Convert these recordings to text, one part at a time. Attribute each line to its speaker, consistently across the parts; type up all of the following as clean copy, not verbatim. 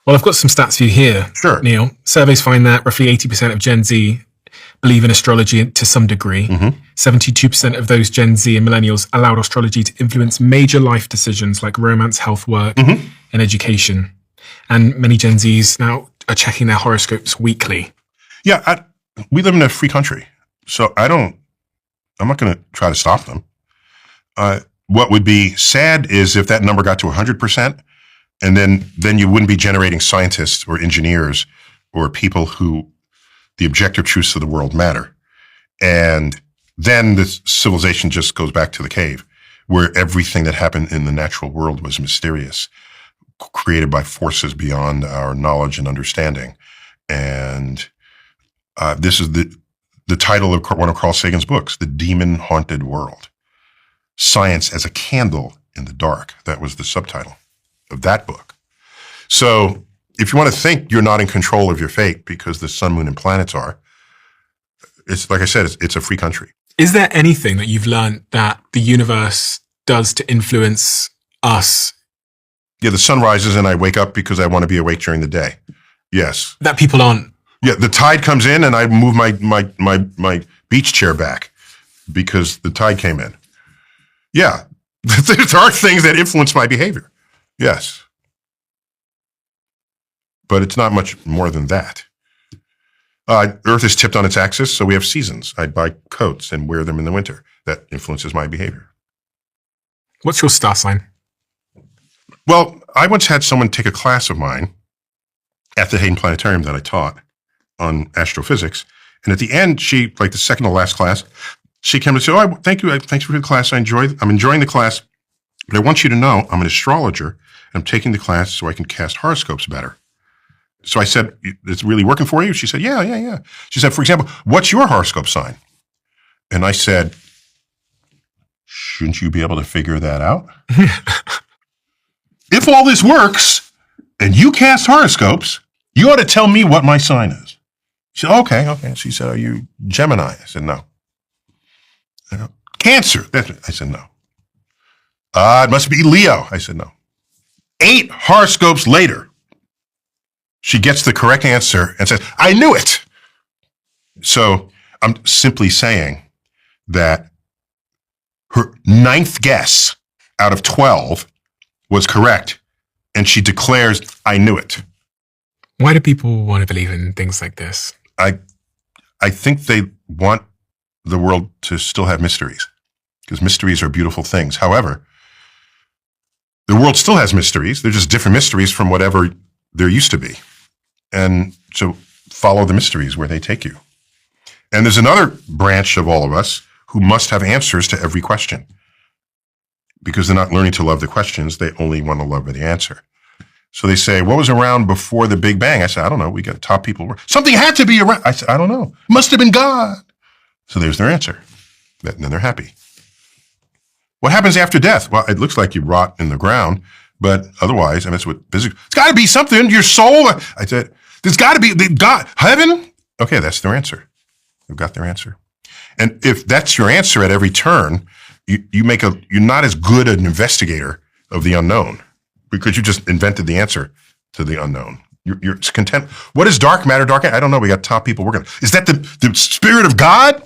Speaker 1: Well, I've got some stats for you here,
Speaker 2: Sure.
Speaker 1: Neil. Surveys find that roughly 80% of Gen Z believe in astrology to some degree. 72% of those Gen Z and millennials allowed astrology to influence major life decisions like romance, health, work, and education. And many Gen Zs now are checking their horoscopes weekly.
Speaker 2: Yeah, we live in a free country, so I'm not going to try to stop them. What would be sad is if that number got to 100%, and then you wouldn't be generating scientists or engineers or people who the objective truths of the world matter. And then the civilization just goes back to the cave, where everything that happened in the natural world was mysterious, created by forces beyond our knowledge and understanding. And this is the title of one of Carl Sagan's books, The Demon-Haunted World. Science as a Candle in the Dark. That was the subtitle of that book. So if you want to think you're not in control of your fate because the sun, moon, and planets are, it's like I said, it's a free country.
Speaker 1: Is there anything that you've learned that the universe does to influence us?
Speaker 2: Yeah, the sun rises and I wake up because I want to be awake during the day. Yes.
Speaker 1: That people aren't.
Speaker 2: Yeah, the tide comes in and I move my beach chair back because the tide came in. Yeah, there are things that influence my behavior. Yes. But it's not much more than that. Earth is tipped on its axis, so we have seasons. I buy coats and wear them in the winter. That influences my behavior.
Speaker 1: What's your star sign?
Speaker 2: Well, I once had someone take a class of mine at the Hayden Planetarium that I taught on astrophysics. And at the end, she, like the second to last class, she came and said, "Oh, thank you. Thanks for the class. I'm enjoying the class, but I want you to know I'm an astrologer and I'm taking the class so I can cast horoscopes better." So I said, "It's really working for you?" She said, Yeah. She said, "For example, what's your horoscope sign?" And I said, "Shouldn't you be able to figure that out?" If all this works and you cast horoscopes, you ought to tell me what my sign is. She said, okay. She said, "Are you Gemini?" I said, "No." "Cancer." I said, "No." "It must be Leo." I said, "No." 8 horoscopes later, she gets the correct answer and says, "I knew it." So I'm simply saying that her 9th guess out of 12 was correct, and she declares, "I knew it."
Speaker 1: Why do people want to believe in things like this?
Speaker 2: I think they want the world to still have mysteries, because mysteries are beautiful things. However, the world still has mysteries. They're just different mysteries from whatever there used to be. And so follow the mysteries where they take you. And there's another branch of all of us who must have answers to every question, because they're not learning to love the questions. They only want to love the answer. So they say, "What was around before the Big Bang?" I said, "I don't know. We got top people. Something had to be around." I said, "I don't know. Must have been God." So there's their answer. And then they're happy. What happens after death? Well, it looks like you rot in the ground, but otherwise, I mean, that's what physics. It's got to be something. Your soul. I said, "There's got to be God, heaven." Okay, that's their answer. They've got their answer. And if that's your answer at every turn, you're not as good an investigator of the unknown, because you just invented the answer to the unknown. You're content. What is dark matter? I don't know. We got top people working. Is that the spirit of God?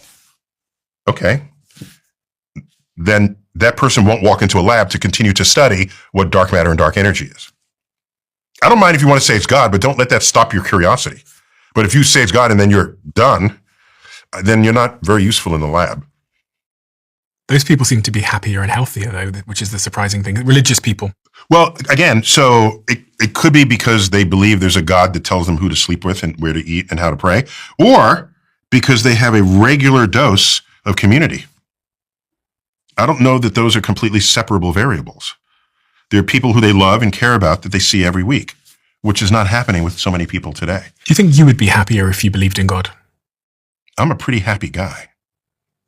Speaker 2: Okay. Then that person won't walk into a lab to continue to study what dark matter and dark energy is. I don't mind if you want to say it's God, but don't let that stop your curiosity. But if you say it's God and then you're done, then you're not very useful in the lab.
Speaker 1: Those people seem to be happier and healthier, though, which is the surprising thing. Religious people.
Speaker 2: Well, again, so it could be because they believe there's a God that tells them who to sleep with and where to eat and how to pray, or because they have a regular dose of community. I don't know that those are completely separable variables. There are people who they love and care about that they see every week, which is not happening with so many people today.
Speaker 1: Do you think you would be happier if you believed in God?
Speaker 2: I'm a pretty happy guy.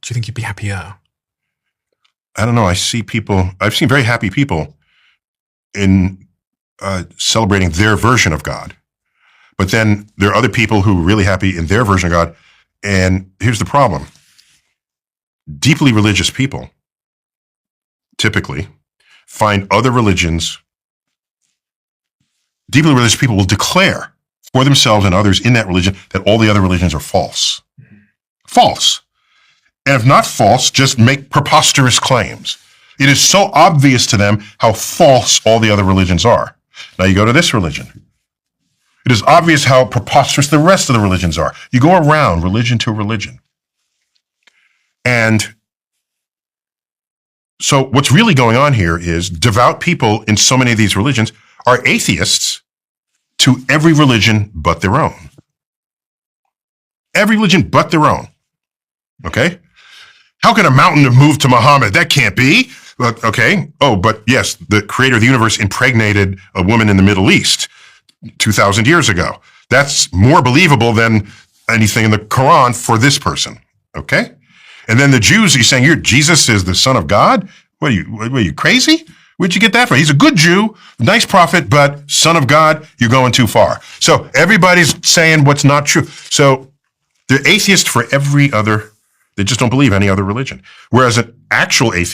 Speaker 1: Do you think you'd be happier?
Speaker 2: I don't know. I've seen very happy people in celebrating their version of God. But then there are other people who are really happy in their version of God. And here's the problem. Deeply religious people typically find other religions deeply religious people will declare for themselves and others in that religion that all the other religions are false. False. And if not false, just make preposterous claims. It is so obvious to them how false all the other religions are. Now you go to this religion. It is obvious how preposterous the rest of the religions are. You go around religion to religion. And so what's really going on here is devout people in so many of these religions are atheists to every religion but their own. Every religion but their own. Okay? How can a mountain have moved to Muhammad? That can't be. But, okay. Oh, but yes, the creator of the universe impregnated a woman in the Middle East 2,000 years ago. That's more believable than anything in the Quran for this person. Okay? And then the Jews, he's saying, Jesus is the son of God? What are you crazy? Where'd you get that from? He's a good Jew, nice prophet, but son of God, you're going too far. So everybody's saying what's not true. So they're atheists for every other, they just don't believe any other religion. Whereas an actual atheist